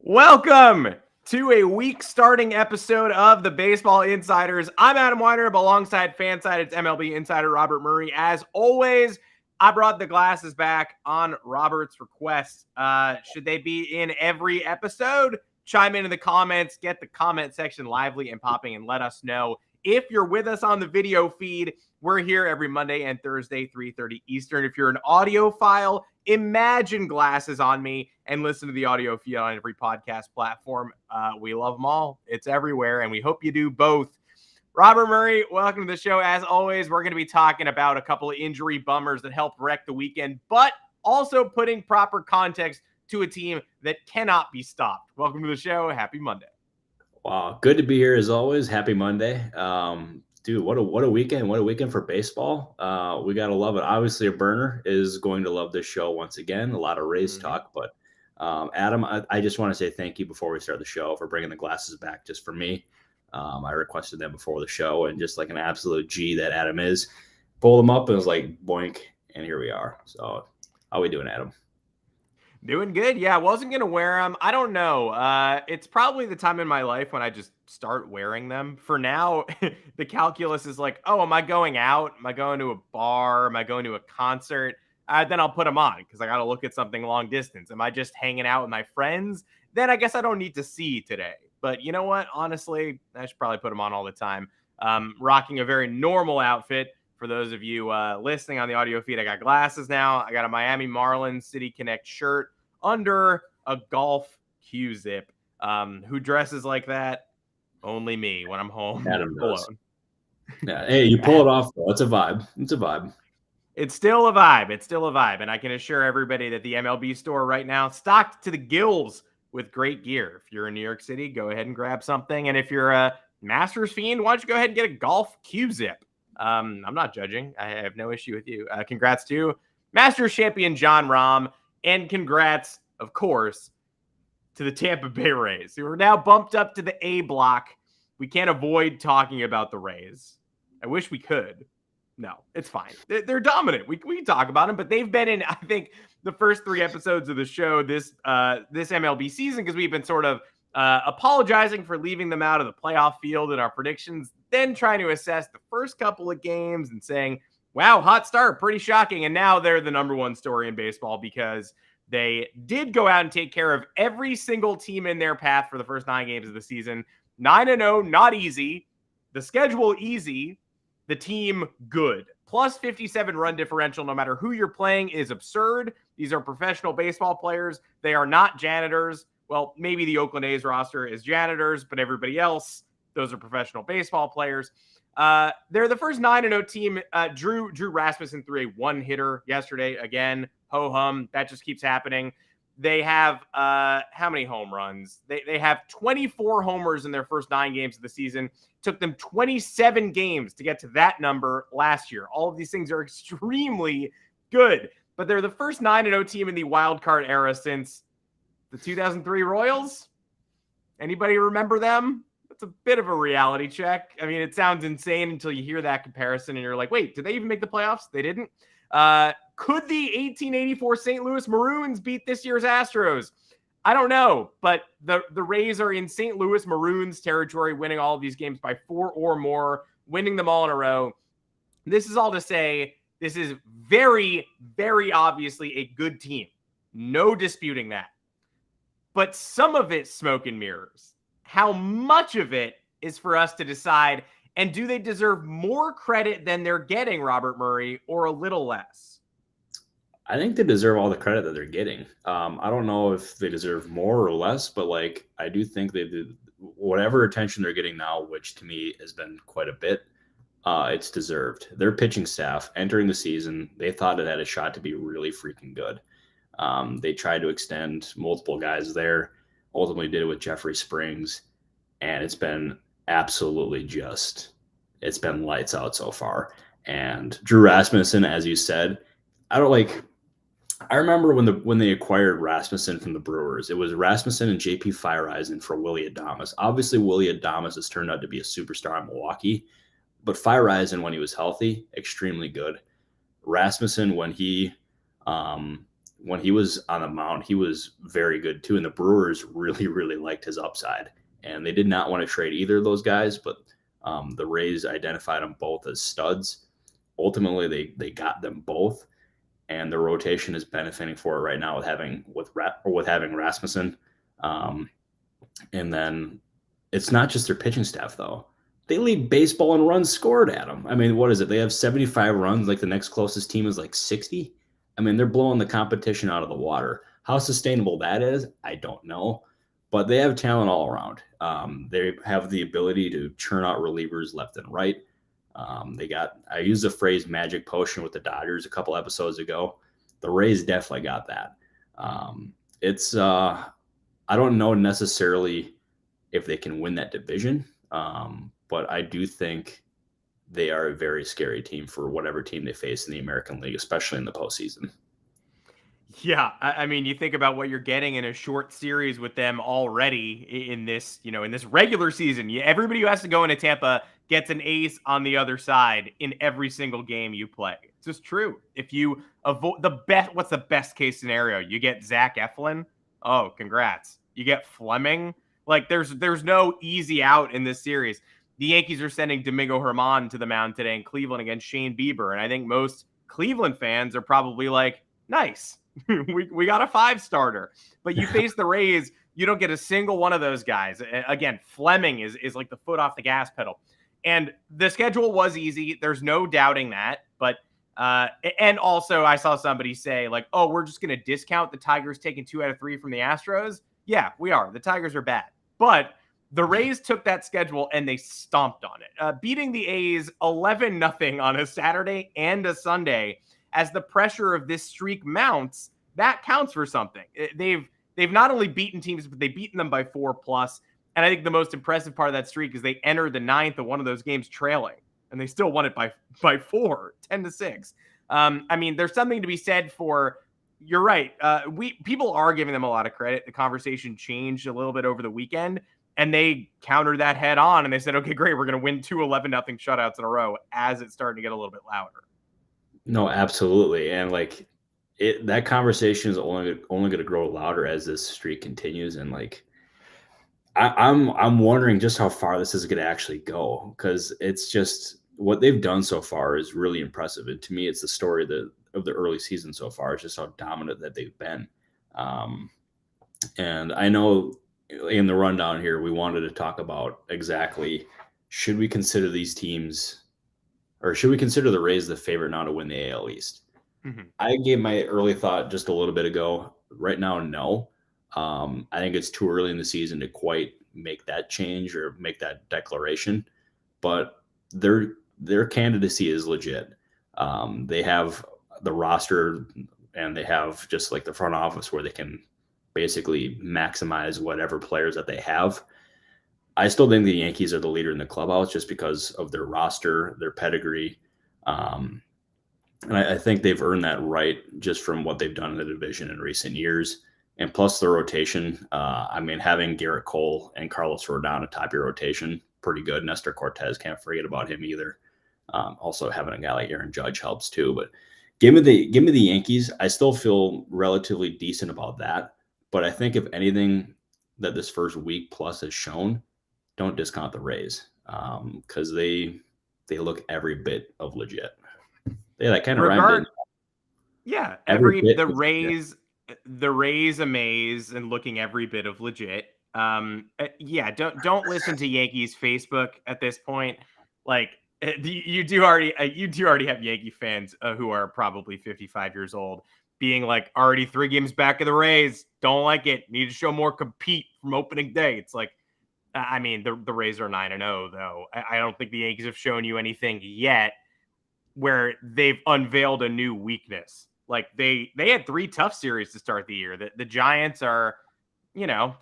Welcome to a week starting episode of the Baseball Insiders. I'm Adam Weinrib alongside Fansided's MLB Insider Robert Murray. As always, I brought the glasses back on Robert's request. Should they be in every episode? Chime in the comments, get the comment section lively and popping, and let us know. If you're with us on the video feed, we're here every Monday and Thursday, 3:30 Eastern. If you're an audio file, imagine glasses on me and listen to the audio feed on every podcast platform. We love them all. It's everywhere, and we hope you do both. Robert Murray, welcome to the show. As always, we're going to be talking about a couple of injury bummers that helped wreck the weekend, but also putting proper context to a team that cannot be stopped. Welcome to the show. Happy Monday. Wow, good to be here as always. Happy Monday. Dude, what a weekend. What a weekend for baseball. We got to love it. Obviously, a burner is going to love this show once again. A lot of Rays talk, but Adam, I just want to say thank you before we start the show for bringing the glasses back just for me. I requested them before the show, and just like an absolute G that Adam is, pulled them up and was like, boink, and here we are. So how we doing, Adam? Doing good. Yeah, I wasn't going to wear them. I don't know. It's probably the time in my life when I just start wearing them. For now, the calculus is like, oh, am I going out? Am I going to a bar? Am I going to a concert? Then I'll put them on because I got to look at something long distance. Am I just hanging out with my friends? Then I guess I don't need to see today. But you know what? Honestly, I should probably put them on all the time. Rocking a very normal outfit. For those of you listening on the audio feed, I got glasses now. I got a Miami Marlins City Connect shirt under a golf Q-zip. Who dresses like that? Only me when I'm home Adam does. alone. Yeah. Hey, you pull it off, though. It's a vibe. It's a vibe. It's still a vibe. It's still a vibe. And I can assure everybody that the MLB store right now, stocked to the gills with great gear. If you're in New York City, go ahead and grab something. And if you're a Masters fiend, why don't you go ahead and get a golf Q-zip? I'm not judging. I have no issue with you. Congrats to Masters champion John Rahm, and congrats, of course, to the Tampa Bay Rays, who are now bumped up to the A block. We can't avoid talking about the Rays. I wish we could. No, it's fine. They're dominant. We can talk about them, but they've been in, I think, the first 3 episodes of the show this MLB season because we've been sort of apologizing for leaving them out of the playoff field in our predictions, then trying to assess the first couple of games and saying, wow, hot start, pretty shocking. And now they're the number one story in baseball because they did go out and take care of every single team in their path for the first 9 games of the season. 9-0, not easy. The schedule easy. The team good. Plus 57 run differential, no matter who you're playing, is absurd. These are professional baseball players. They are not janitors. Well, maybe the Oakland A's roster is janitors, but everybody else, those are professional baseball players. They're the first 9-0 team. Drew Rasmussen threw a 1-hitter yesterday. Again, ho-hum. That just keeps happening. They have how many home runs? They have 24 homers in their first 9 games of the season. Took them 27 games to get to that number last year. All of these things are extremely good, but they're the first 9-0 team in the wild card era since the 2003 Royals. Anybody remember them? That's a bit of a reality check. I mean, it sounds insane until you hear that comparison and you're like, wait, did they even make the playoffs? They didn't. Could the 1884 St. Louis Maroons beat this year's Astros? I don't know, but the Rays are in St. Louis Maroons territory, winning all of these games by 4 or more, winning them all in a row. This is all to say, this is very, very obviously a good team. No disputing that. But some of it's smoke and mirrors. How much of it is for us to decide, and do they deserve more credit than they're getting, Robert Murray, or a little less? I think they deserve all the credit that they're getting. I don't know if they deserve more or less, but like I do think they do whatever attention they're getting now, which to me has been quite a bit. It's deserved. Their pitching staff entering the season, they thought it had a shot to be really freaking good. They tried to extend multiple guys there, ultimately did it with Jeffrey Springs, and it's been absolutely it's been lights out so far. And Drew Rasmussen, as you said, I remember when they acquired Rasmussen from the Brewers, it was Rasmussen and JP Feyereisen for Willy Adames. Obviously, Willy Adames has turned out to be a superstar in Milwaukee, but Feyereisen, when he was healthy, extremely good. Rasmussen, when he when he was on the mound, he was very good too. And the Brewers really, really liked his upside. And they did not want to trade either of those guys, but the Rays identified them both as studs. Ultimately, they got them both, and the rotation is benefiting for it right now with having Rasmussen. And then it's not just their pitching staff though. They lead baseball in runs scored at them. I mean, what is it? They have 75 runs. Like the next closest team is like 60. I mean, they're blowing the competition out of the water. How sustainable that is, I don't know. But they have talent all around. They have the ability to churn out relievers left and right. I used the phrase magic potion with the Dodgers a couple episodes ago. The Rays definitely got that. I don't know necessarily if they can win that division, but I do think they are a very scary team for whatever team they face in the American League, especially in the postseason. Yeah, I mean, you think about what you're getting in a short series with them already in this, in this regular season. Everybody who has to go into Tampa gets an ace on the other side in every single game you play. It's just true. If you avoid what's the best case scenario? You get Zach Eflin. Oh, congrats. You get Fleming. Like there's no easy out in this series. The Yankees are sending Domingo Germán to the mound today in Cleveland against Shane Bieber, and I think most Cleveland fans are probably like, nice. we got a 5-starter, but you face the Rays, you don't get a single one of those guys. Again, Fleming is like the foot off the gas pedal, and the schedule was easy. There's no doubting that, but and also I saw somebody say like, oh, we're just going to discount the Tigers taking 2 out of 3 from the Astros. Yeah, we are. The Tigers are bad, but the Rays took that schedule and they stomped on it, beating the A's 11-0 on a Saturday and a Sunday. As the pressure of this streak mounts, that counts for something. They've not only beaten teams, but they've beaten them by 4+. And I think the most impressive part of that streak is they entered the 9th of one of those games trailing, and they still won it by 4, 10-6. I mean, there's something to be said for. You're right. People are giving them a lot of credit. The conversation changed a little bit over the weekend, and they countered that head on, and they said, "Okay, great, we're going to win 2 11-0 shutouts in a row." As it's starting to get a little bit louder. No, absolutely. And like that conversation is only going to grow louder as this streak continues. And like, I'm wondering just how far this is going to actually go, because it's just what they've done so far is really impressive. And to me, it's the story of the early season so far. It's just how dominant that they've been. And I know in the rundown here, we wanted to talk about exactly, should we consider these teams, or should we consider the Rays the favorite now to win the AL East? Mm-hmm. I gave my early thought just a little bit ago. Right now, no. I think it's too early in the season to quite make that change or make that declaration. But their candidacy is legit. They have the roster and they have just like the front office where they can basically maximize whatever players that they have. I still think the Yankees are the leader in the clubhouse just because of their roster, their pedigree. And I think they've earned that right just from what they've done in the division in recent years. And plus the rotation. I mean, having Garrett Cole and Carlos Rodon atop your rotation, pretty good. Nestor Cortez, can't forget about him either. Also having a guy like Aaron Judge helps too. But give me the Yankees. I still feel relatively decent about that. But I think if anything that this first week plus has shown, don't discount the Rays, because they look every bit of legit. Yeah, that kind of rhymed. Yeah, the Rays amaze and looking every bit of legit. Yeah, don't listen to Yankees Facebook at this point. Like you do already have Yankee fans who are probably 55 years old being like already 3 games back of the Rays. Don't like it. Need to show more compete from opening day. It's like, I mean, the Rays are 9-0 though. I don't think the Yankees have shown you anything yet where they've unveiled a new weakness. Like they had 3 tough series to start the year. The Giants are,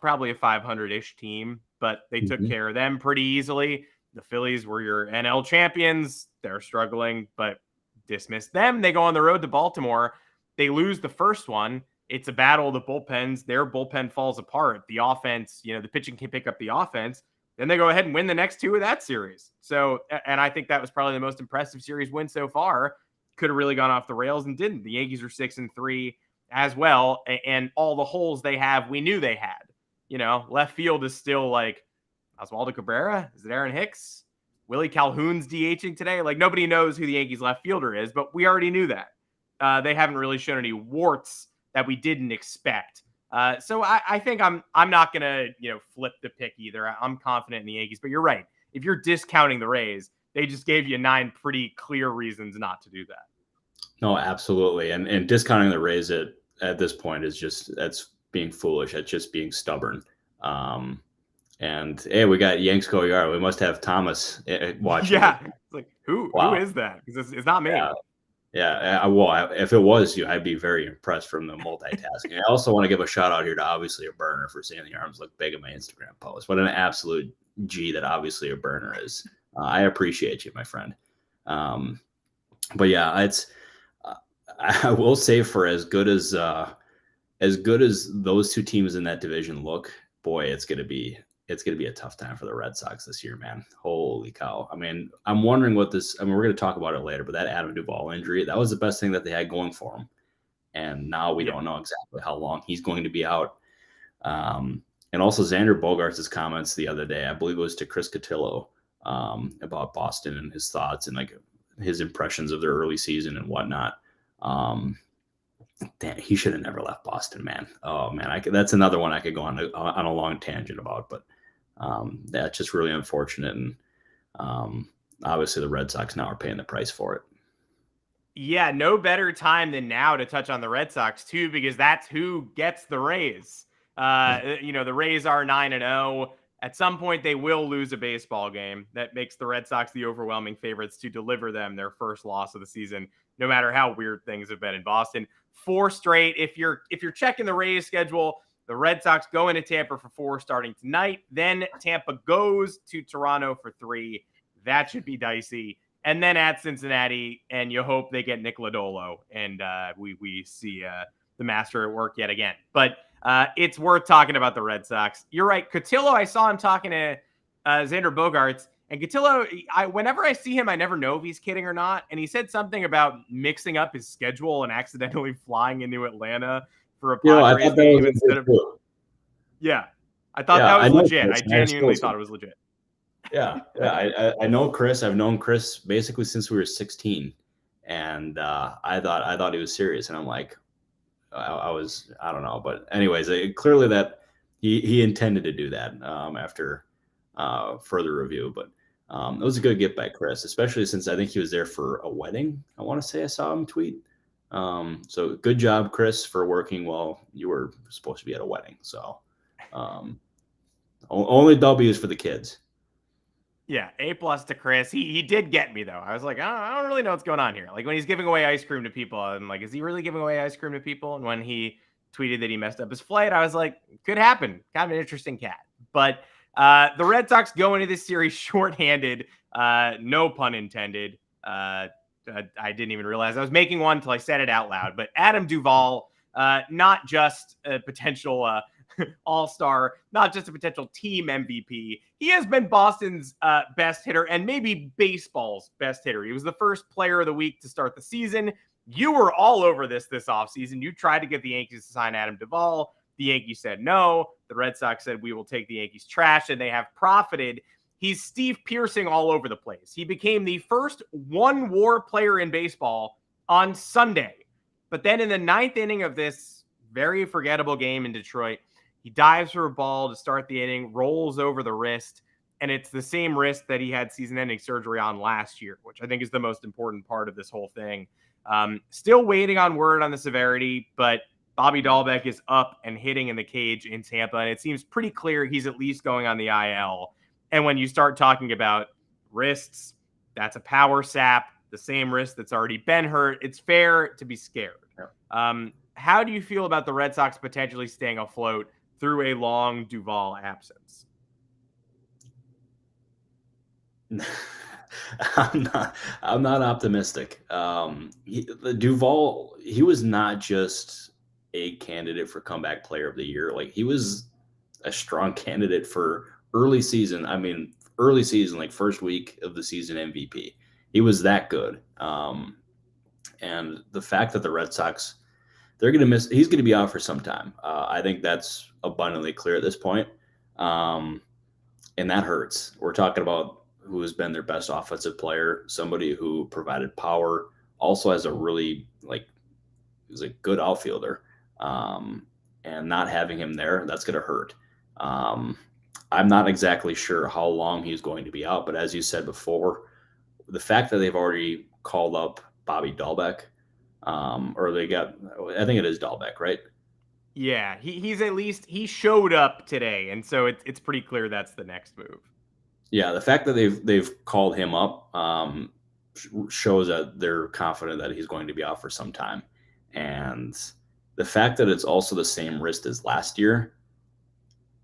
probably a 500-ish team, but they took care of them pretty easily. The Phillies were your NL champions. They're struggling, but dismiss them. They go on the road to Baltimore. They lose the first one. It's a battle of the bullpens. Their bullpen falls apart. The offense, the pitching can pick up the offense. Then they go ahead and win the next 2 of that series. So, and I think that was probably the most impressive series win so far. Could have really gone off the rails and didn't. The Yankees are 6-3. as well. And all the holes they have, we knew they had. Left field is still like Oswaldo Cabrera. Is it Aaron Hicks? Willie Calhoun's DHing today. Like, nobody knows who the Yankees left fielder is, but we already knew that. They haven't really shown any warts that we didn't expect. So I think I'm not gonna flip the pick either. I'm confident in the Yankees, but you're right. If you're discounting the Rays, they just gave you 9 pretty clear reasons not to do that. No, absolutely, and discounting the Rays at this point is that's being foolish. That's just being stubborn. And hey, we got Yanks go yard. We must have Thomas watching. Yeah, it's like who is that? Because it's not me. Yeah. Well, if it was you, I'd be very impressed from the multitasking. I also want to give a shout out here to Obviously a Burner for saying the arms look big in my Instagram post. What an absolute G that Obviously a Burner is. I appreciate you, my friend. But yeah, I will say, for as good as those two teams in that division look, boy, it's gonna be a tough time for the Red Sox this year, man. Holy cow. I mean, I'm wondering we're going to talk about it later, but that Adam Duvall injury, that was the best thing that they had going for him. And now we don't know exactly how long he's going to be out. And also Xander Bogaerts' comments the other day, I believe it was to Chris Cotillo, about Boston and his thoughts and like his impressions of their early season and whatnot. Damn, he should have never left Boston, man. Oh man, that's another one I could go on a long tangent about, but that's just really unfortunate. And obviously the Red Sox now are paying the price for it. Yeah, no better time than now to touch on the Red Sox too, because that's who gets the Rays. The Rays are 9-0. At some point, they will lose a baseball game. That makes the Red Sox the overwhelming favorites to deliver them their first loss of the season, no matter how weird things have been in Boston. 4 straight. If you're checking the Rays schedule, the Red Sox go into Tampa for 4 starting tonight. Then Tampa goes to Toronto for 3. That should be dicey. And then at Cincinnati, and you hope they get Nick Lodolo, and we see the master at work yet again. But it's worth talking about the Red Sox. You're right. Cotillo, I saw him talking to Xander Bogaerts. And Cotillo, whenever I see him, I never know if he's kidding or not. And he said something about mixing up his schedule and accidentally flying into Atlanta for a Padres game instead of. Yeah, I thought that was legit. I genuinely thought it was legit. Yeah. I know Chris. I've known Chris basically since we were 16, and I thought he was serious. And I'm like, I don't know, but anyways, clearly that he intended to do that after further review, but. It was a good get by Chris, especially since I think he was there for a wedding. I want to say I saw him tweet. So good job, Chris, for working while you were supposed to be at a wedding. So only W's for the kids. Yeah, A+ to Chris. He did get me, though. I was like, I don't really know what's going on here. Like when he's giving away ice cream to people, I'm like, is he really giving away ice cream to people? And when he tweeted that he messed up his flight, I was like, could happen. Kind of an interesting cat. But the Red Sox go into this series shorthanded, no pun intended. I didn't even realize I was making one until I said it out loud. But Adam Duvall, not just a potential all-star, not just a potential team MVP. He has been Boston's best hitter and maybe baseball's best hitter. He was the first player of the week to start the season. You were all over this offseason. You tried to get the Yankees to sign Adam Duvall. The Yankees said no. The Red Sox said, we will take the Yankees trash, and they have profited. He's Steve Pearson all over the place. He became the first one-WAR player in baseball on Sunday. But then in the 9th inning of this very forgettable game in Detroit, he dives for a ball to start the inning, rolls over the wrist, and it's the same wrist that he had season-ending surgery on last year, which I think is the most important part of this whole thing. Still waiting on word on the severity, but Bobby Dahlbeck is up and hitting in the cage in Tampa, and it seems pretty clear he's at least going on the IL. And when you start talking about wrists, that's a power sap, the same wrist that's already been hurt. It's fair to be scared. Yeah. How do you feel about the Red Sox potentially staying afloat through a long Duvall absence? I'm not optimistic. Duvall, he was not just a candidate for comeback player of the year. Like he was a strong candidate for early season, like first week of the season MVP. He was that good. And the fact that the Red Sox they're going to miss. He's going to be out for some time. I think that's abundantly clear at this point. And that hurts. We're talking about who has been their best offensive player, somebody who provided power, also has a really is a good outfielder. And not having him there, that's going to hurt. I'm not exactly sure how long he's going to be out, but as you said before, the fact that they've already called up Bobby Dahlbeck, or I think it is Dahlbeck, right? Yeah, he showed up today, and so it's pretty clear that's the next move. Yeah, the fact that they've called him up shows that they're confident that he's going to be out for some time, and the fact that it's also the same wrist as last year,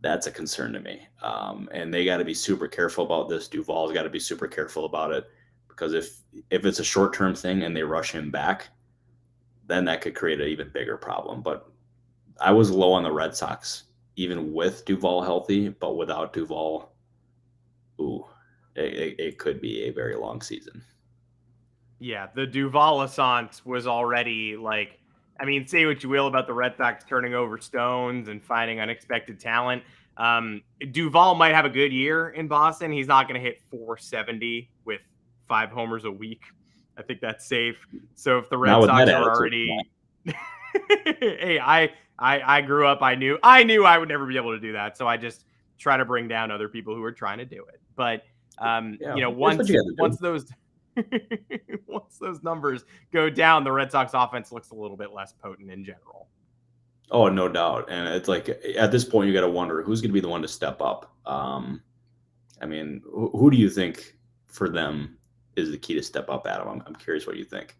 that's a concern to me. And they got to be super careful about this. Duvall's got to be super careful about it, because if it's a short-term thing and they rush him back, then that could create an even bigger problem. But I was low on the Red Sox, even with Duvall healthy, but without Duvall, it could be a very long season. Yeah, the Duvall assance was already say what you will about the Red Sox turning over stones and finding unexpected talent. Duvall might have a good year in Boston. He's not going to hit 470 with 5 homers a week. I think that's safe. So if the Red Sox are already, hey, I grew up. I knew I would never be able to do that. So I just try to bring down other people who are trying to do it. But once those once those numbers go down, the Red Sox offense looks a little bit less potent in general. Oh, no doubt. And it's at this point, you got to wonder who's going to be the one to step up. Who do you think for them is the key to step up, Adam? I'm curious what you think.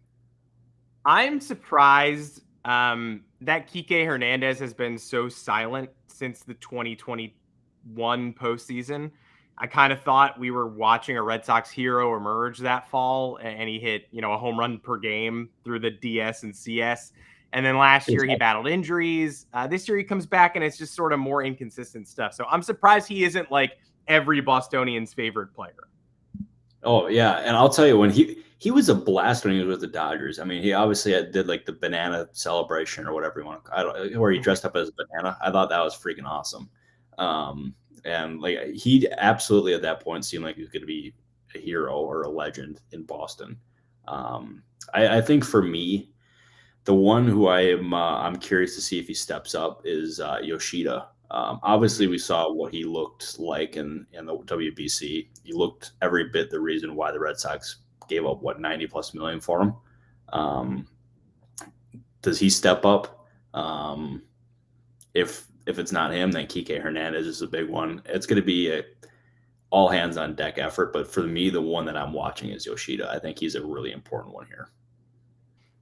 I'm surprised that Kike Hernandez has been so silent since the 2021 postseason. I kind of thought we were watching a Red Sox hero emerge that fall, and he hit, a home run per game through the DS and CS. And then last year he battled injuries. This year he comes back and it's just sort of more inconsistent stuff. So I'm surprised he isn't every Bostonian's favorite player. Oh yeah, and I'll tell you, when he was a blast when he was with the Dodgers. I mean, he obviously did the banana celebration or whatever you want to, where he dressed up as a banana. I thought that was freaking awesome. And he absolutely at that point seemed like he was going to be a hero or a legend in Boston. I think for me, the one who I'm curious to see if he steps up is Yoshida. Obviously, we saw what he looked like in the WBC. He looked every bit the reason why the Red Sox gave up $90+ million for him. Does he step up? If it's not him, then Kike Hernandez is a big one. It's going to be a all hands on deck effort. But for me, the one that I'm watching is Yoshida. I think he's a really important one here.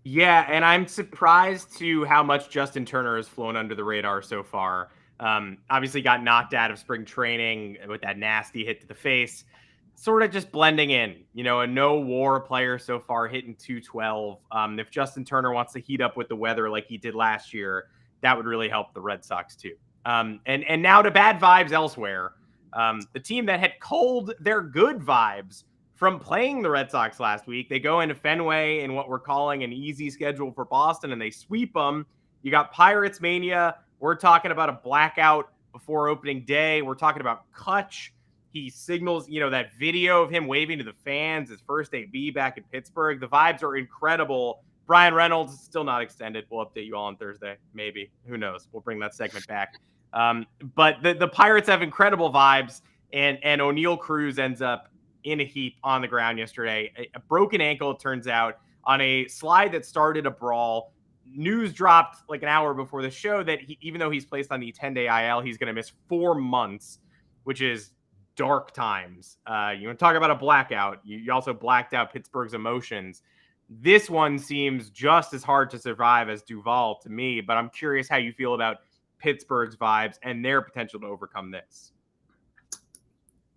Yeah, and I'm surprised to how much Justin Turner has flown under the radar so far. Obviously got knocked out of spring training with that nasty hit to the face. Sort of just blending in, a no WAR player so far, hitting 212. If Justin Turner wants to heat up with the weather like he did last year, that would really help the Red Sox too. And now to bad vibes elsewhere. The team that had culled their good vibes from playing the Red Sox last week, they go into Fenway in what we're calling an easy schedule for Boston, and they sweep them. You got Pirates Mania. We're talking about a blackout before opening day. We're talking about Kutch. He signals, that video of him waving to the fans, his first AB back in Pittsburgh. The vibes are incredible. Brian Reynolds is still not extended. We'll update you all on Thursday. Maybe. Who knows? We'll bring that segment back. But the Pirates have incredible vibes, and Oneil Cruz ends up in a heap on the ground yesterday. A broken ankle, it turns out, on a slide that started a brawl. News dropped an hour before the show that even though he's placed on the 10-day IL, he's going to miss 4 months, which is dark times. You want to talk about a blackout. You also blacked out Pittsburgh's emotions. This one seems just as hard to survive as Duvall to me, but I'm curious how you feel about Pittsburgh's vibes and their potential to overcome this.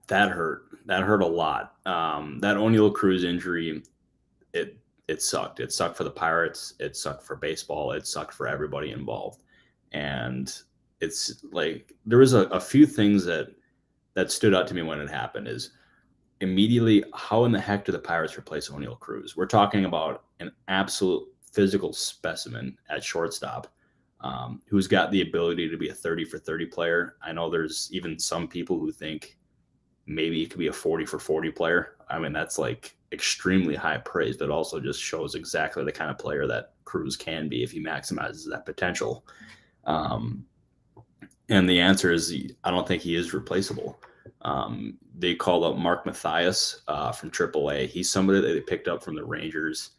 That hurt. That hurt a lot. That Oneil Cruz injury, it sucked. It sucked for the Pirates. It sucked for baseball. It sucked for everybody involved. And it's there was a few things that stood out to me when it happened. Is immediately, how in the heck do the Pirates replace Oneil Cruz? We're talking about an absolute physical specimen at shortstop, who's got the ability to be a 30 for 30 player. I know there's even some people who think maybe it could be a 40 for 40 player. I mean, that's like extremely high praise, but also just shows exactly the kind of player that Cruz can be if he maximizes that potential. And the answer is, I don't think he is replaceable. They called up Mark Mathias from AAA. He's somebody that they picked up from the Rangers.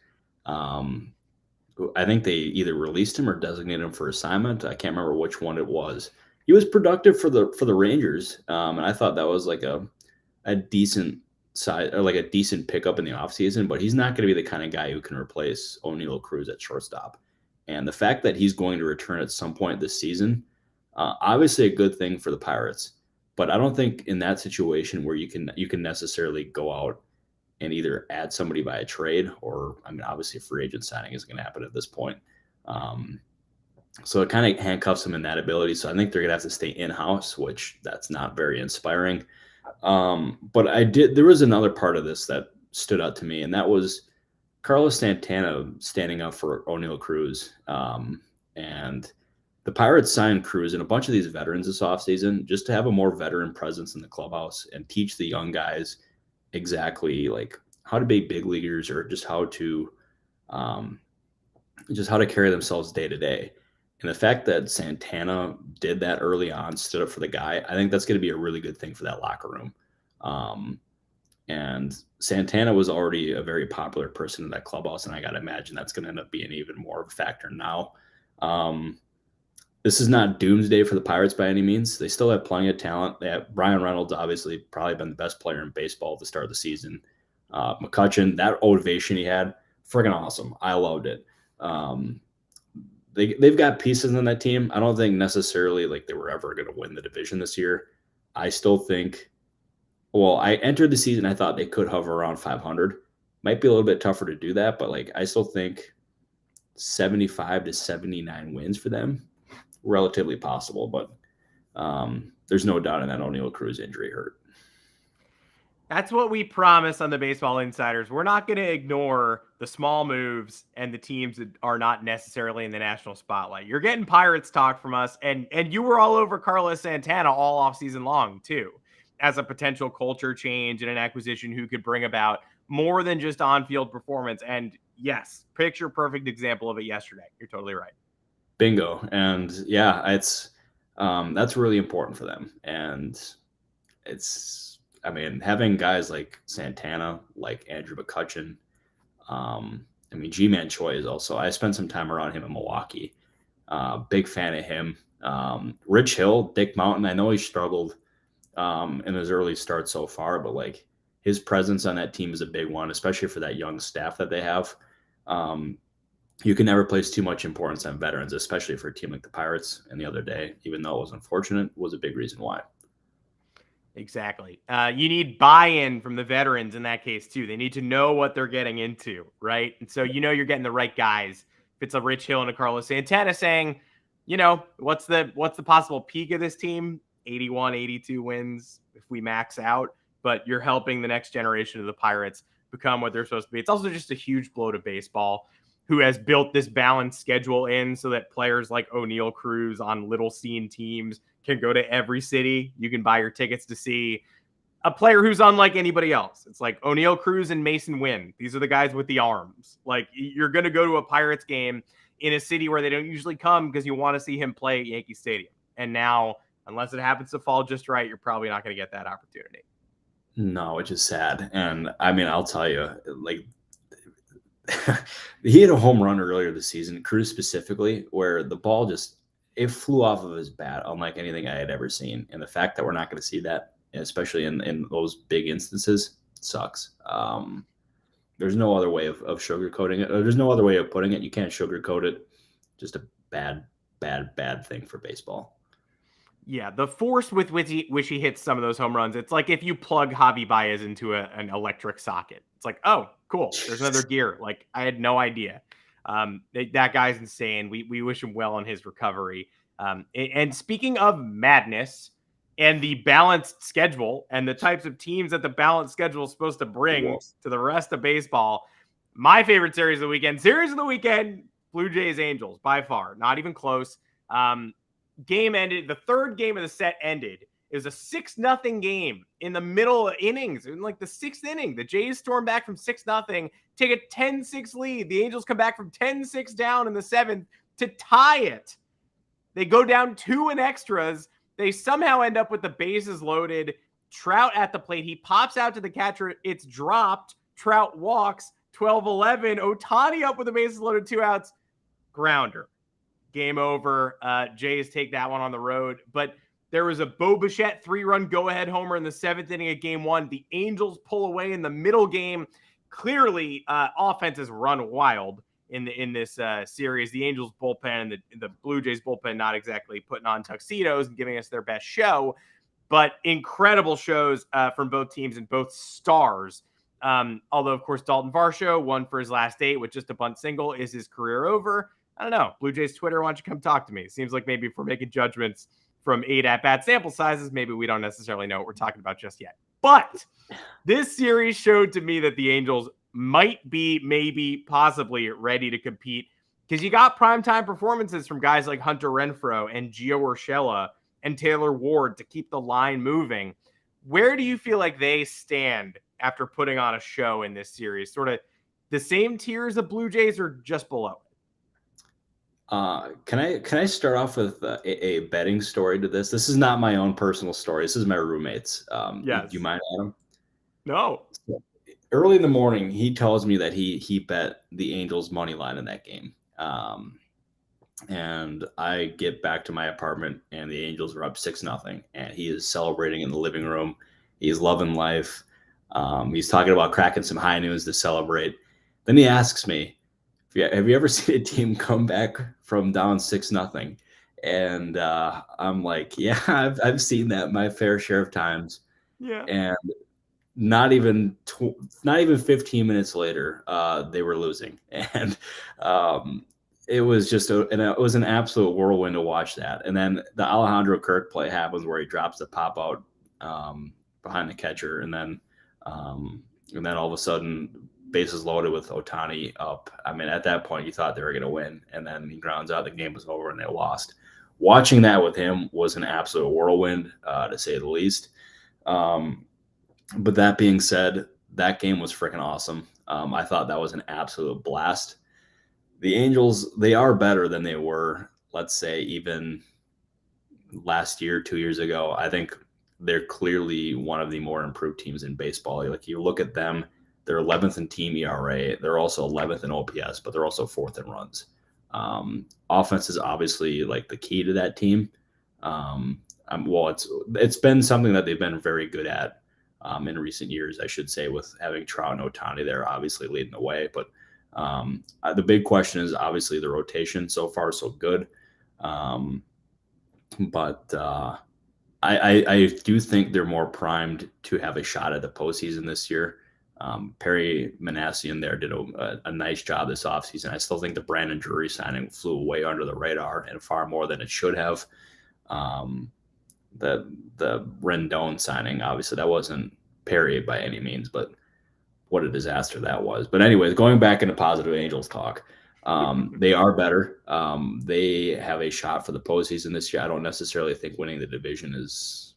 I think they either released him or designated him for assignment. I can't remember which one it was. He was productive for the Rangers, and I thought that was like a decent size, or like a decent pickup in the offseason, but he's not going to be the kind of guy who can replace Oneil Cruz at shortstop. And the fact that he's going to return at some point this season, obviously a good thing for the Pirates, but I don't think in that situation where you can necessarily go out and either add somebody by a trade, or, I mean, obviously a free agent signing isn't going to happen at this point. So it kind of handcuffs them in that ability. So I think they're going to have to stay in-house, which that's not very inspiring. But there was another part of this that stood out to me, and that was Carlos Santana standing up for Oneil Cruz. And the Pirates signed Cruz and a bunch of these veterans this offseason just to have a more veteran presence in the clubhouse and teach the young guys exactly like how to be big leaguers, or just how to carry themselves day to day. And the fact that Santana did that early on, stood up for the guy, I think that's going to be a really good thing for that locker room. And Santana was already a very popular person in that clubhouse, and I got to imagine that's going to end up being even more of a factor now. This is not doomsday for the Pirates by any means. They still have plenty of talent. They have Brian Reynolds, obviously, probably been the best player in baseball at the start of the season. McCutchen, that ovation he had, friggin' awesome. I loved it. They've got pieces in that team. I don't think necessarily like they were ever going to win the division this year. I still think, well, I entered the season, I thought they could hover around 500. Might be a little bit tougher to do that, but like I still think 75 to 79 wins for them, relatively possible. But there's no doubt in that Oneil Cruz injury hurt. That's what we promise on the Baseball Insiders. We're not going to ignore the small moves and the teams that are not necessarily in the national spotlight. You're getting Pirates talk from us, and you were all over Carlos Santana all off season long too, as a potential culture change and an acquisition who could bring about more than just on-field performance. And yes, picture perfect example of it yesterday. You're totally right. Bingo. And yeah, it's that's really important for them. And I mean, having guys like Santana, like Andrew McCutchen, I mean, G-Man Choi is also, I spent some time around him in Milwaukee. Big fan of him. Rich Hill, Dick Mountain, I know he struggled in his early start so far, but like his presence on that team is a big one, especially for that young staff that they have. You can never place too much importance on veterans, especially for a team like the Pirates. And the other day, even though it was unfortunate, was a big reason why. Exactly. You need buy-in from the veterans in that case too. They need to know what they're getting into, right? And so you're getting the right guys. If it's a Rich Hill and a Carlos Santana saying, what's the possible peak of this team? 81, 82 wins if we max out, but you're helping the next generation of the Pirates become what they're supposed to be. It's also just a huge blow to baseball, who has built this balanced schedule in so that players like Oneil Cruz on little seen teams can go to every city. You can buy your tickets to see a player who's unlike anybody else. It's like Oneil Cruz and Mason Wynn. These are the guys with the arms. Like, you're going to go to a Pirates game in a city where they don't usually come because you want to see him play at Yankee Stadium. And now, unless it happens to fall just right, you're probably not going to get that opportunity. No, which is sad. And I mean, I'll tell you, like, he hit a home run earlier this season, Cruz specifically, where the ball it flew off of his bat, unlike anything I had ever seen. And the fact that we're not going to see that, especially in those big instances, sucks. There's no other way of sugarcoating it. There's no other way of putting it. You can't sugarcoat it. Just a bad thing for baseball. Yeah, the force with which he hits some of those home runs, it's like if you plug Javi Baez into an electric socket. It's like, oh, cool, there's another gear. Like, I had no idea. That guy's insane. We wish him well in his recovery. And speaking of madness and the balanced schedule and the types of teams that the balanced schedule is supposed to bring to the rest of baseball, my favorite series of the weekend, Blue Jays Angels by far, not even close. Game ended. The third game of the set ended. It was a 6-0 game in the middle innings, in like the 6th inning. The Jays storm back from 6-0, take a 10-6 lead. The Angels come back from 10-6 down in the 7th to tie it. They go down 2 in extras. They somehow end up with the bases loaded. Trout at the plate. He pops out to the catcher. It's dropped. Trout walks. 12-11. Ohtani up with the bases loaded, 2 outs. Grounder. Game over. Jays take that one on the road. But there was a Bo Bichette 3-run go-ahead homer in the 7th inning of Game 1. The Angels pull away in the middle game. Clearly, offenses run wild in this series. The Angels bullpen and the Blue Jays bullpen not exactly putting on tuxedos and giving us their best show, but incredible shows from both teams and both stars. Although, of course, Dalton Varsho won for his last 8 with just a bunt single. Is his career over? I don't know. Blue Jays Twitter, why don't you come talk to me? It seems like maybe if we're making judgments from 8 at-bat sample sizes, maybe we don't necessarily know what we're talking about just yet. But this series showed to me that the Angels might be, maybe, possibly ready to compete, because you got primetime performances from guys like Hunter Renfroe and Gio Urshela and Taylor Ward to keep the line moving. Where do you feel like they stand after putting on a show in this series? Sort of the same tier as the Blue Jays or just below it? Can I start off with a betting story to this? This is not my own personal story. This is my roommate's. Yes. Do you mind, Adam? No. So, early in the morning, he tells me that he bet the Angels money line in that game. And I get back to my apartment and the Angels are up 6-0, and he is celebrating in the living room. He's loving life. He's talking about cracking some high noons to celebrate. Then he asks me, have you ever seen a team come back from down 6-0? And I'm like, yeah, I've seen that my fair share of times. Yeah. And not even 15 minutes later, they were losing, and it was just it was an absolute whirlwind to watch that. And then the Alejandro Kirk play happens where he drops the pop out behind the catcher, and then all of a sudden, bases loaded with Ohtani up. I mean, at that point, you thought they were going to win, and then he grounds out. The game was over, and they lost. Watching that with him was an absolute whirlwind, to say the least. But that being said, that game was freaking awesome. I thought that was an absolute blast. The Angels, they are better than they were, let's say, even last year, 2 years ago. I think they're clearly one of the more improved teams in baseball. Like, you look at them, they're 11th in team ERA. They're also 11th in OPS, but they're also 4th in runs. Offense is obviously like the key to that team. It's been something that they've been very good at in recent years, I should say, with having Trout and Ohtani there obviously leading the way. But the big question is obviously the rotation. So far, so good. But I do think they're more primed to have a shot at the postseason this year. Perry Meneses there did a nice job this offseason. I still think the Brandon Drury signing flew way under the radar and far more than it should have. The Rendon signing, obviously, that wasn't Perry by any means, but what a disaster that was. But anyways, going back into positive Angels talk, they are better. They have a shot for the postseason this year. I don't necessarily think winning the division is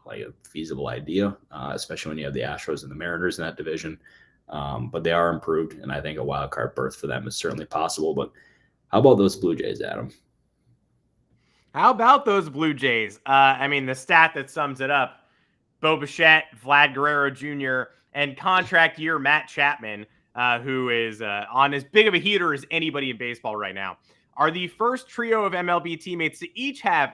like a feasible idea, especially when you have the Astros and the Mariners in that division. But they are improved, and I think a wild card berth for them is certainly possible. But how about those Blue Jays, Adam? How about those Blue Jays? I mean, the stat that sums it up, Bo Bichette, Vlad Guerrero Jr., and contract year Matt Chapman, who is on as big of a heater as anybody in baseball right now, are the first trio of MLB teammates to each have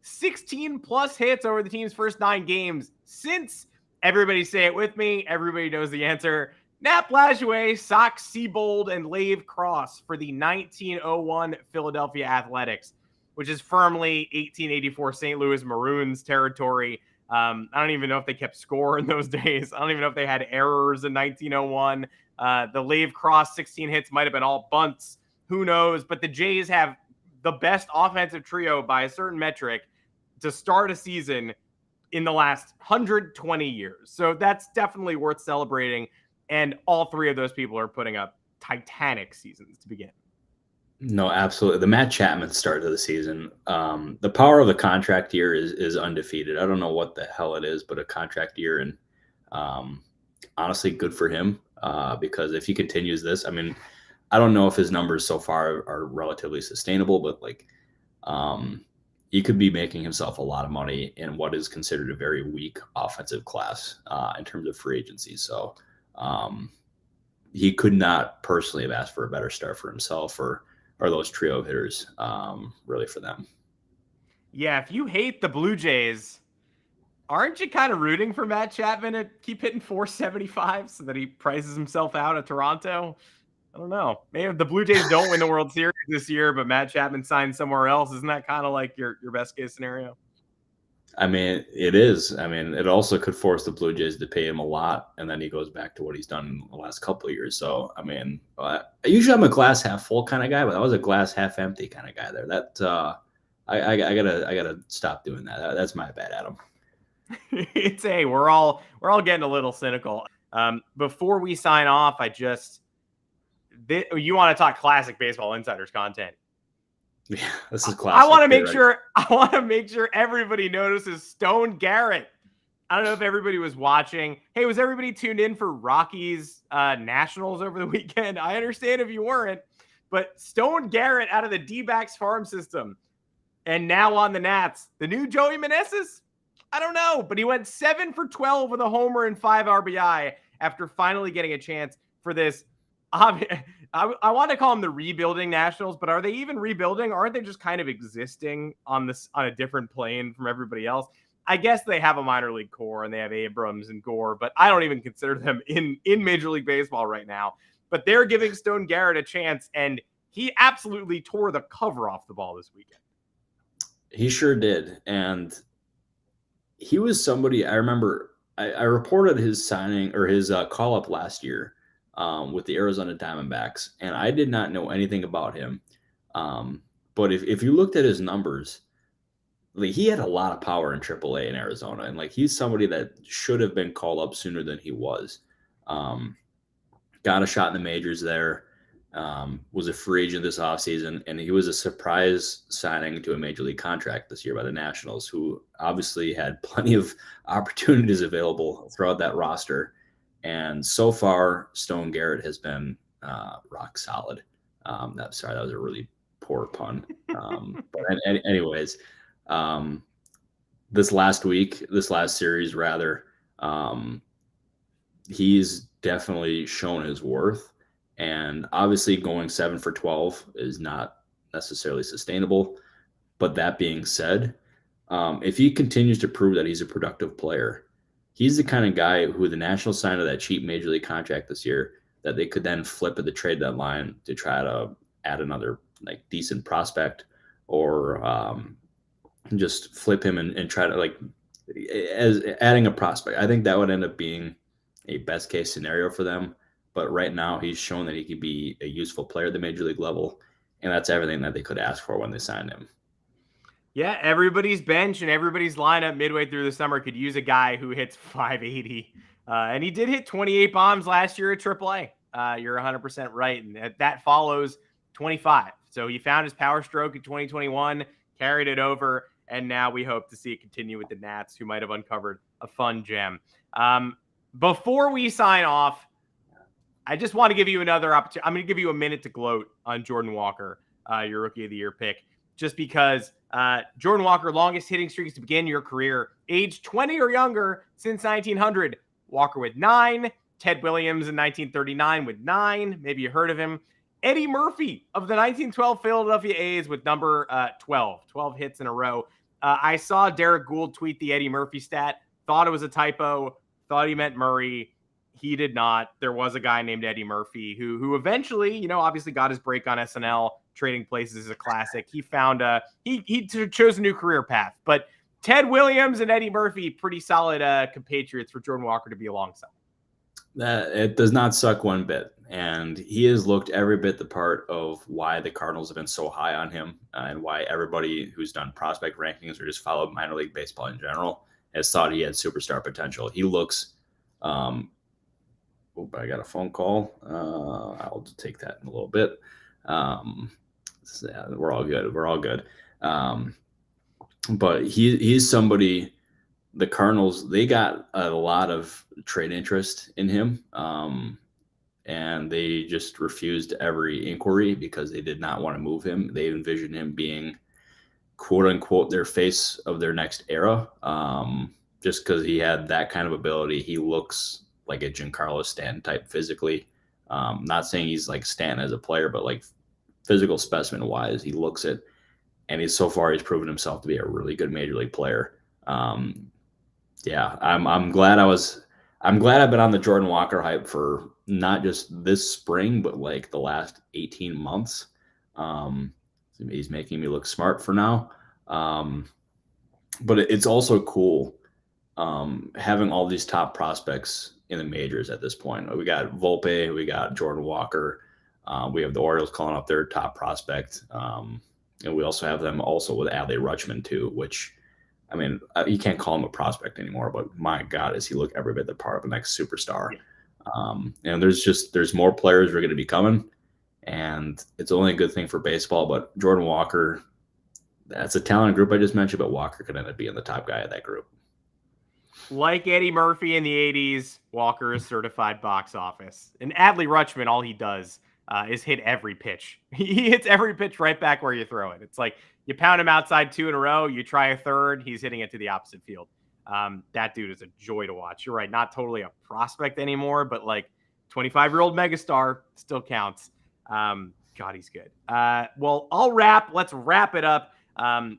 16 plus hits over the team's first 9 games since, everybody say it with me, everybody knows the answer, Nat Lajoie, Sox Seabold, and Lave Cross for the 1901 Philadelphia Athletics, which is firmly 1884 St. Louis Maroons territory. I don't even know if they kept score in those days. I don't even know if they had errors in 1901. The Lave Cross 16 hits might have been all bunts. Who knows? But the Jays have the best offensive trio by a certain metric to start a season in the last 120 years. So that's definitely worth celebrating. And all 3 of those people are putting up titanic seasons to begin. No, absolutely. The Matt Chapman start to the season. The power of the contract year is undefeated. I don't know what the hell it is, but a contract year, and honestly, good for him because if he continues this, I mean, I don't know if his numbers so far are relatively sustainable, but like he could be making himself a lot of money in what is considered a very weak offensive class in terms of free agency. So he could not personally have asked for a better start for himself or those trio of hitters really for them. Yeah, if you hate the Blue Jays, aren't you kind of rooting for Matt Chapman to keep hitting 475 so that he prices himself out of Toronto? I don't know. Maybe if the Blue Jays don't win the World Series this year, but Matt Chapman signs somewhere else, isn't that kind of like your best case scenario? I mean, it is. I mean, it also could force the Blue Jays to pay him a lot, and then he goes back to what he's done in the last couple of years. So, I mean, usually I'm a glass half full kind of guy, but I was a glass half empty kind of guy there. That I gotta stop doing that. That's my bad, Adam. We're all getting a little cynical. Before we sign off, you want to talk classic Baseball Insiders content? Yeah, this is classic. I want to make sure everybody notices Stone Garrett. I don't know if everybody was watching. Hey, was everybody tuned in for Rockies Nationals over the weekend? I understand if you weren't, but Stone Garrett out of the D-backs farm system and now on the Nats, the new Joey Meneses? I don't know, but he went 7 for 12 with a homer and 5 RBI after finally getting a chance for this. I want to call them the rebuilding Nationals, but are they even rebuilding? Aren't they just kind of existing on a different plane from everybody else? I guess they have a minor league core and they have Abrams and Gore, but I don't even consider them in Major League Baseball right now. But they're giving Stone Garrett a chance, and he absolutely tore the cover off the ball this weekend. He sure did, and he was somebody I remember. I reported his signing or his call up last year. With the Arizona Diamondbacks, and I did not know anything about him. But if you looked at his numbers, like he had a lot of power in AAA in Arizona, and like he's somebody that should have been called up sooner than he was. Got a shot in the majors there. Was a free agent this offseason, and he was a surprise signing to a major league contract this year by the Nationals, who obviously had plenty of opportunities available throughout that roster. And so far, Stone Garrett has been rock solid. That was a really poor pun. But anyways, this last series, rather, he's definitely shown his worth. And obviously going 7 for 12 is not necessarily sustainable. But that being said, if he continues to prove that he's a productive player, he's the kind of guy who the Nationals signed to that cheap major league contract this year that they could then flip at the trade deadline to try to add another like decent prospect or just flip him and try to like as adding a prospect. I think that would end up being a best case scenario for them. But right now he's shown that he could be a useful player at the major league level. And that's everything that they could ask for when they signed him. Yeah, everybody's bench and everybody's lineup midway through the summer could use a guy who hits 580. And he did hit 28 bombs last year at AAA. You're 100% right. And that follows 25. So he found his power stroke in 2021, carried it over, and now we hope to see it continue with the Nats, who might have uncovered a fun gem. Before we sign off, I just want to give you another opportunity. I'm going to give you a minute to gloat on Jordan Walker, your Rookie of the Year pick, just because Jordan Walker, longest hitting streaks to begin your career, age 20 or younger since 1900. Walker with 9, Ted Williams in 1939 with 9. Maybe you heard of him. Eddie Murphy of the 1912 Philadelphia A's with number 12 hits in a row. I saw Derek Gould tweet the Eddie Murphy stat, thought it was a typo, thought he meant Murray. He did not. There was a guy named Eddie Murphy who eventually, obviously got his break on SNL. Trading Places is a classic. He found he chose a new career path. But Ted Williams and Eddie Murphy, pretty solid compatriots for Jordan Walker to be alongside. It does not suck one bit. And he has looked every bit the part of why the Cardinals have been so high on him and why everybody who's done prospect rankings or just followed minor league baseball in general has thought he had superstar potential. He looks Oh, I got a phone call. I'll just take that in a little bit. Yeah, we're all good. We're all good. But he's somebody. The Cardinals, they got a lot of trade interest in him, and they just refused every inquiry because they did not want to move him. They envisioned him being quote unquote their face of their next era, just because he had that kind of ability. He looks like a Giancarlo Stanton type physically. Not saying he's like Stanton as a player, but like physical specimen wise, he looks it. And he's proven himself to be a really good major league player. Yeah, I'm glad I've been on the Jordan Walker hype for not just this spring, but like the last 18 months. He's making me look smart for now. But it's also cool having all these top prospects in the majors at this point. We got Volpe, we got Jordan Walker, we have the Orioles calling up their top prospect, and we also have them also with Adley Rutschman too, which, I mean, you can't call him a prospect anymore, but my God, does he look every bit the part of the next superstar. And there's more players who are going to be coming, and it's only a good thing for baseball. But Jordan Walker, that's a talented group I just mentioned, but Walker could end up being the top guy of that group. Like Eddie Murphy in the 80s, Walker is certified box office. And Adley Rutschman, all he does is hit every pitch. He hits every pitch right back where you throw it. It's like you pound him outside 2 in a row, you try a third, he's hitting it to the opposite field. That dude is a joy to watch. You're right, not totally a prospect anymore, but like 25-year-old megastar still counts. God, he's good. Well, let's wrap it up.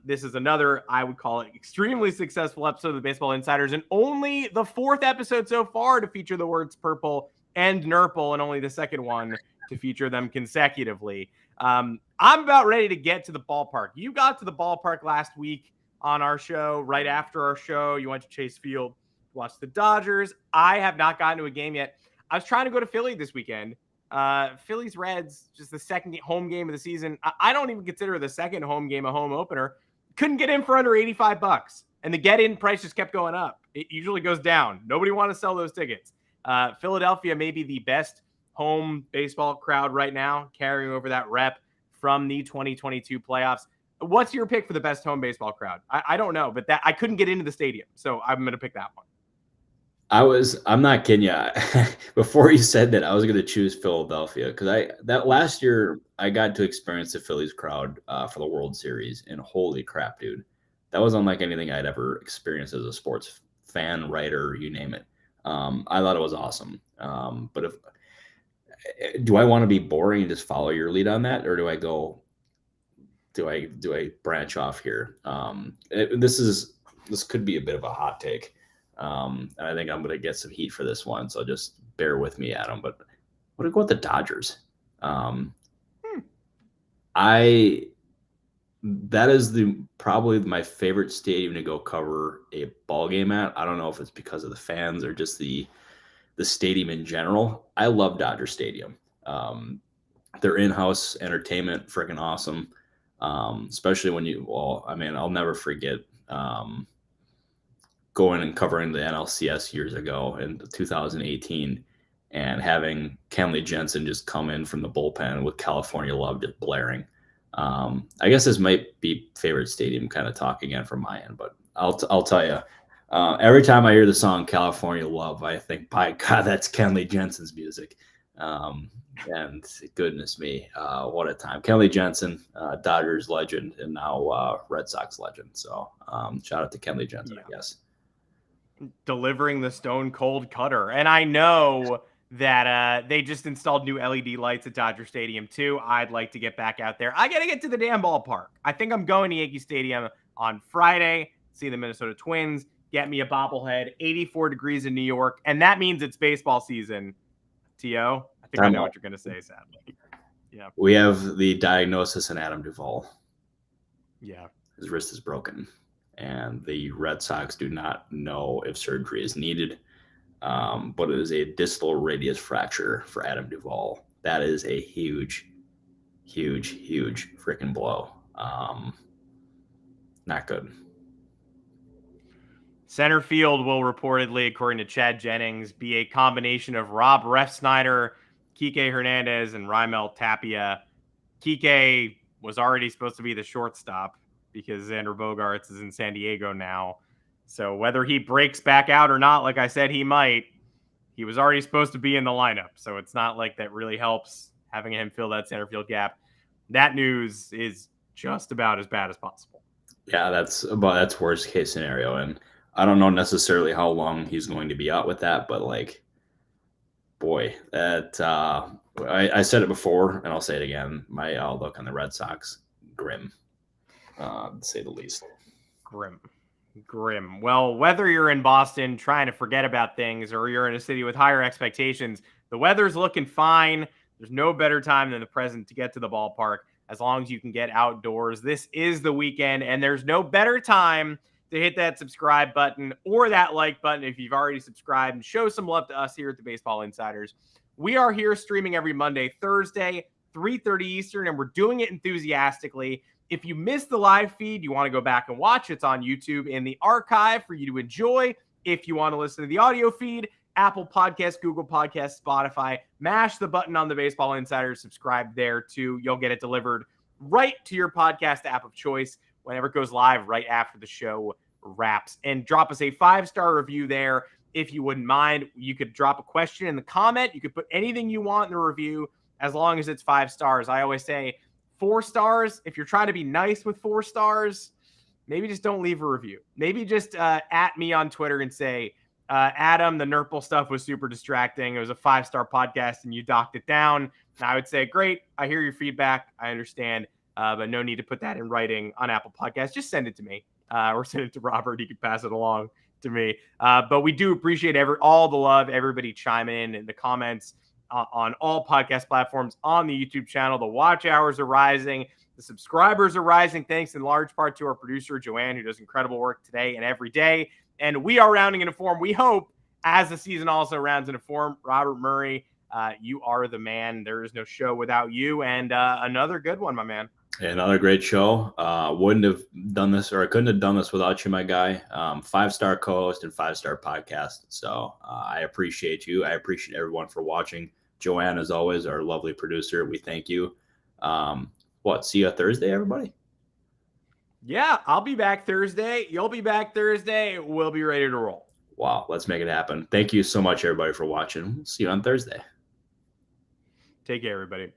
This is another, I would call it, extremely successful episode of the Baseball Insiders, and only the 4th episode so far to feature the words purple and nurple, and only the 2nd one to feature them consecutively. I'm about ready to get to the ballpark. You got to the ballpark last week on our show, right after our show. You went to Chase Field, watched the Dodgers. I have not gotten to a game yet. I was trying to go to Philly this weekend. Phillies Reds, just the second home game of the season. I don't even consider the second home game a home opener. Couldn't get in for under $85, and the get-in price just kept going up. It usually goes down. Nobody want to sell those tickets. Philadelphia may be the best home baseball crowd right now, carrying over that rep from the 2022 playoffs. What's your pick for the best home baseball crowd? I don't know, but I couldn't get into the stadium, so I'm going to pick that one. I'm not kidding you. Before you said that, I was going to choose Philadelphia because that last year I got to experience the Phillies crowd for the World Series, and holy crap, dude, that was unlike anything I'd ever experienced as a sports fan, writer, you name it. I thought it was awesome. But do I want to be boring and just follow your lead on that, or do I branch off here? This could be a bit of a hot take. And I think I'm going to get some heat for this one, so just bear with me, Adam. But I'm going to go with the Dodgers. That is probably my favorite stadium to go cover a ball game at. I don't know if it's because of the fans or just the stadium in general. I love Dodger Stadium. Their in-house entertainment, freaking awesome. Especially I'll never forget going and covering the NLCS years ago in 2018 and having Kenley Jensen just come in from the bullpen with California Love just blaring. I guess this might be favorite stadium kind of talk again from my end, but I'll tell you, every time I hear the song California Love, I think, by God, that's Kenley Jensen's music. And goodness me, what a time. Kenley Jensen, Dodgers legend, and now Red Sox legend. So shout out to Kenley Jensen, I guess. Delivering the stone cold cutter. And I know that they just installed new LED lights at Dodger Stadium too. I'd like to get back out there. I got to get to the damn ballpark. I think I'm going to Yankee Stadium on Friday, see the Minnesota Twins, get me a bobblehead, 84 degrees in New York. And that means it's baseball season. T.O., I think I know what you're going to say, sadly. Yeah. We have the diagnosis in Adam Duvall. Yeah. His wrist is broken, and the Red Sox do not know if surgery is needed, but it is a distal radius fracture for Adam Duvall. That is a huge, huge, huge freaking blow. Not good. Center field will reportedly, according to Chad Jennings, be a combination of Rob Refsnyder, Kike Hernandez, and Raimel Tapia. Kike was already supposed to be the shortstop because Xander Bogaerts is in San Diego now. So whether he breaks back out or not, like I said, he might. He was already supposed to be in the lineup, so it's not like that really helps having him fill that center field gap. That news is just about as bad as possible. Yeah, that's worst case scenario, and I don't know necessarily how long he's going to be out with that, but like, boy, that I said it before, and I'll say it again. My outlook on the Red Sox, grim, to say the least. Grim. Well, whether you're in Boston trying to forget about things or you're in a city with higher expectations, the weather's looking fine. There's no better time than the present to get to the ballpark as long as you can get outdoors. This is the weekend, and there's no better time to hit that subscribe button or that like button if you've already subscribed and show some love to us here at the Baseball Insiders. We are here streaming every Monday, Thursday, 3:30 Eastern, and we're doing it enthusiastically. If you missed the live feed, you want to go back and watch, it's on YouTube in the archive for you to enjoy. If you want to listen to the audio feed, Apple Podcasts, Google Podcasts, Spotify, mash the button on the Baseball Insiders, subscribe there too. You'll get it delivered right to your podcast app of choice whenever it goes live right after the show wraps. And drop us a 5-star review there if you wouldn't mind. You could drop a question in the comment. You could put anything you want in the review as long as it's 5 stars. I always say 4 stars. If you're trying to be nice with 4 stars, maybe just don't leave a review. Maybe just at me on Twitter and say, Adam, the Nurple stuff was super distracting. It was a 5-star podcast and you docked it down. And I would say, great. I hear your feedback. I understand. But no need to put that in writing on Apple Podcasts. Just send it to me or send it to Robert. He can pass it along to me. But we do appreciate all the love, everybody chiming in the comments on all podcast platforms, on the YouTube channel. The watch hours are rising. The subscribers are rising, thanks in large part to our producer, Joanne, who does incredible work today and every day. And we are rounding into form, we hope, as the season also rounds into form. Robert Murray, you are the man. There is no show without you. And another good one, my man. Another great show. Wouldn't have done this, or I couldn't have done this without you, my guy. 5-star co-host and 5-star podcast. So I appreciate you. I appreciate everyone for watching. Joanne, as always, our lovely producer. We thank you. See you Thursday, everybody? Yeah, I'll be back Thursday. You'll be back Thursday. We'll be ready to roll. Wow, let's make it happen. Thank you so much, everybody, for watching. See you on Thursday. Take care, everybody.